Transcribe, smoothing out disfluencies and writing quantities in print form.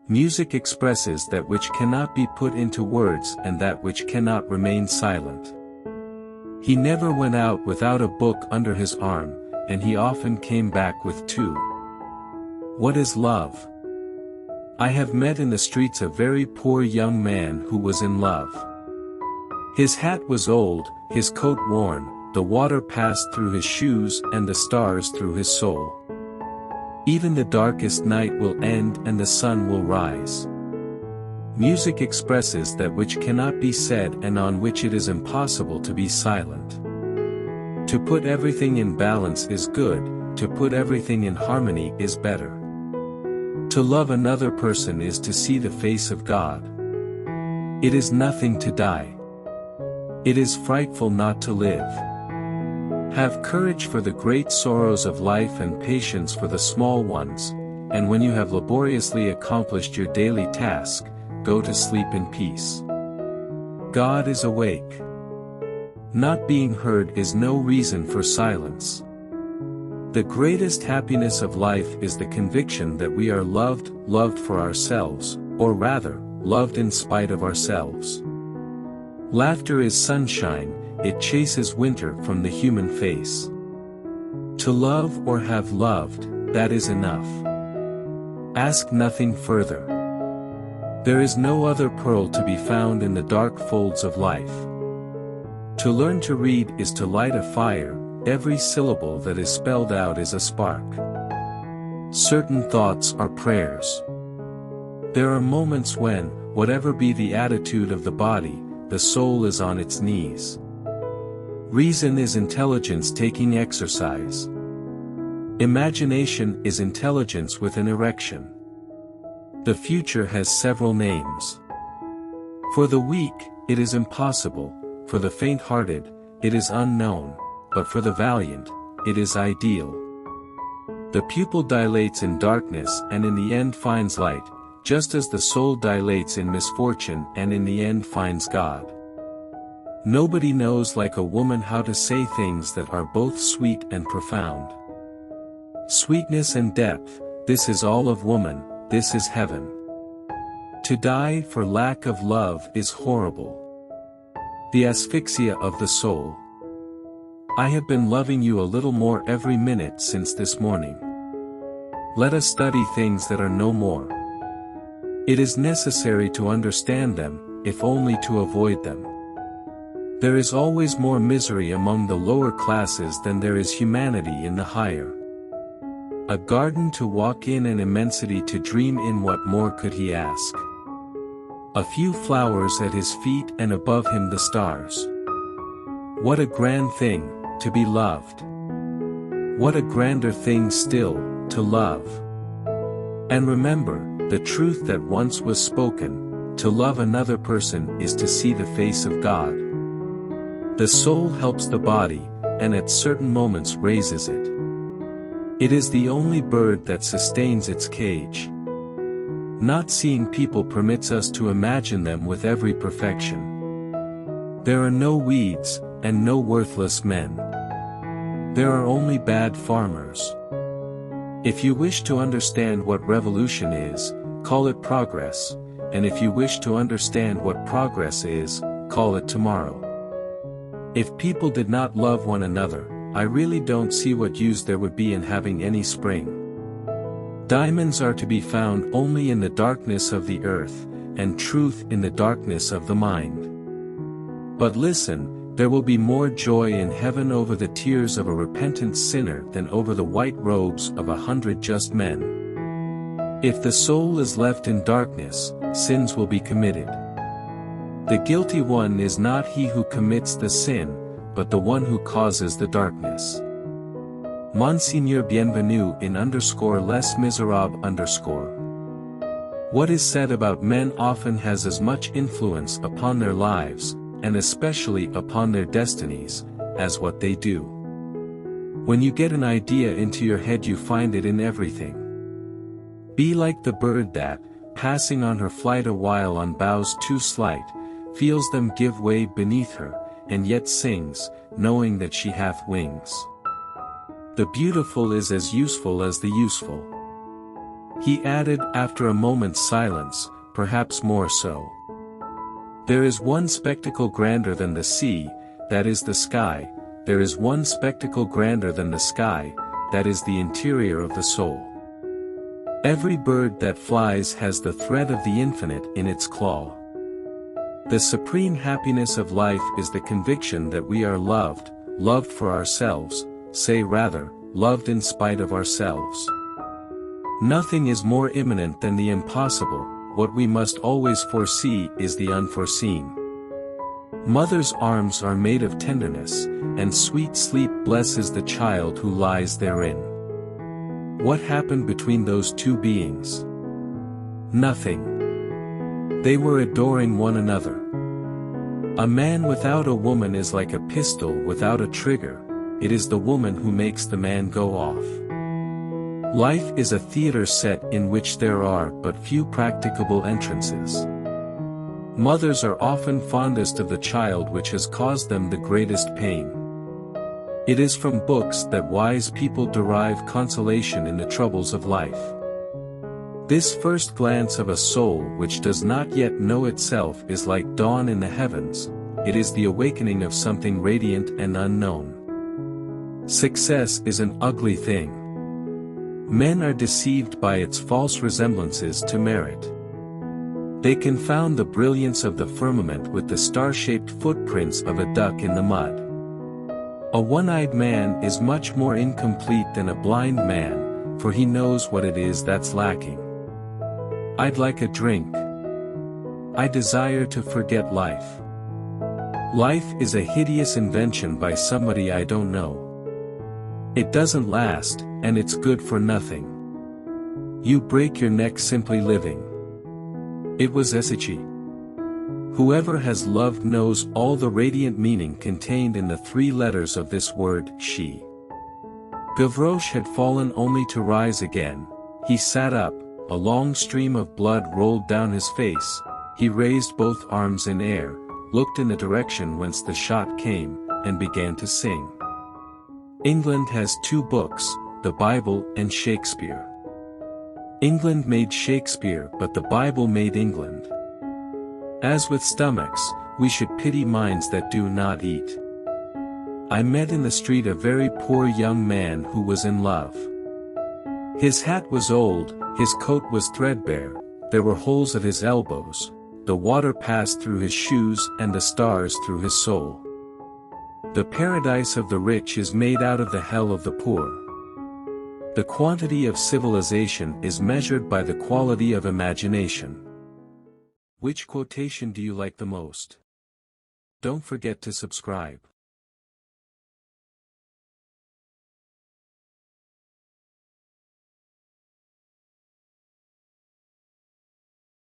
Music expresses that which cannot be put into words and that which cannot remain silent. He never went out without a book under his arm, and he often came back with two. What is love? I have met in the streets a very poor young man who was in love. His hat was old, his coat worn, the water passed through his shoes and the stars through his soul. Even the darkest night will end and the sun will rise. Music expresses that which cannot be said and on which it is impossible to be silent. To put everything in balance is good, to put everything in harmony is better. To love another person is to see the face of God. It is nothing to die. It is frightful not to live. Have courage for the great sorrows of life and patience for the small ones, and when you have laboriously accomplished your daily task, go to sleep in peace. God is awake. Not being heard is no reason for silence. The greatest happiness of life is the conviction that we are loved for ourselves, or rather, loved in spite of ourselves. Laughter is sunshine, it chases winter from the human face. To love or have loved, that is enough. Ask nothing further. There is no other pearl to be found in the dark folds of life. To learn to read is to light a fire, every syllable that is spelled out is a spark. Certain thoughts are prayers. There are moments when, whatever be the attitude of the body, the soul is on its knees. Reason is intelligence taking exercise. Imagination is intelligence with an erection. The future has several names. For the weak, it is impossible, for the faint-hearted, it is unknown, but for the valiant, it is ideal. The pupil dilates in darkness and in the end finds light, just as the soul dilates in misfortune and in the end finds God. Nobody knows like a woman how to say things that are both sweet and profound. Sweetness and depth, this is all of woman, this is heaven. To die for lack of love is horrible. The asphyxia of the soul. I have been loving you a little more every minute since this morning. Let us study things that are no more. It is necessary to understand them, if only to avoid them. There is always more misery among the lower classes than there is humanity in the higher. A garden to walk in and immensity to dream in, what more could he ask? A few flowers at his feet and above him the stars. What a grand thing, to be loved. What a grander thing still, to love. And remember, the truth that once was spoken, to love another person is to see the face of God. The soul helps the body, and at certain moments raises it. It is the only bird that sustains its cage. Not seeing people permits us to imagine them with every perfection. There are no weeds, and no worthless men. There are only bad farmers. If you wish to understand what revolution is, call it progress, and if you wish to understand what progress is, call it tomorrow. If people did not love one another, I really don't see what use there would be in having any spring. Diamonds are to be found only in the darkness of the earth, and truth in the darkness of the mind. But listen, there will be more joy in heaven over the tears of a repentant sinner than over the white robes of 100 just men. If the soul is left in darkness, sins will be committed. The guilty one is not he who commits the sin, but the one who causes the darkness. Monseigneur Bienvenu in _Les Misérables _. What is said about men often has as much influence upon their lives, and especially upon their destinies, as what they do. When you get an idea into your head, you find it in everything. Be like the bird that, passing on her flight a while on boughs too slight, feels them give way beneath her, and yet sings, knowing that she hath wings. The beautiful is as useful as the useful. He added after a moment's silence, perhaps more so. There is one spectacle grander than the sea, that is the sky. There is one spectacle grander than the sky, that is the interior of the soul. Every bird that flies has the thread of the infinite in its claw. The supreme happiness of life is the conviction that we are loved, loved for ourselves, say rather, loved in spite of ourselves. Nothing is more imminent than the impossible, what we must always foresee is the unforeseen. Mother's arms are made of tenderness, and sweet sleep blesses the child who lies therein. What happened between those two beings? Nothing. They were adoring one another. A man without a woman is like a pistol without a trigger, it is the woman who makes the man go off. Life is a theater set in which there are but few practicable entrances. Mothers are often fondest of the child which has caused them the greatest pain. It is from books that wise people derive consolation in the troubles of life. This first glance of a soul which does not yet know itself is like dawn in the heavens, it is the awakening of something radiant and unknown. Success is an ugly thing. Men are deceived by its false resemblances to merit. They confound the brilliance of the firmament with the star-shaped footprints of a duck in the mud. A one-eyed man is much more incomplete than a blind man, for he knows what it is that's lacking. I'd like a drink. I desire to forget life. Life is a hideous invention by somebody I don't know. It doesn't last, and it's good for nothing. You break your neck simply living. It was Esichi. Whoever has loved knows all the radiant meaning contained in the 3 letters of this word, she. Gavroche had fallen only to rise again. He sat up, a long stream of blood rolled down his face, he raised both arms in air, looked in the direction whence the shot came, and began to sing. England has 2 books, the Bible and Shakespeare. England made Shakespeare but the Bible made England. As with stomachs, we should pity minds that do not eat. I met in the street a very poor young man who was in love. His hat was old, his coat was threadbare, there were holes at his elbows, the water passed through his shoes and the stars through his soul. The paradise of the rich is made out of the hell of the poor. The quantity of civilization is measured by the quality of imagination. Which quotation do you like the most? Don't forget to subscribe.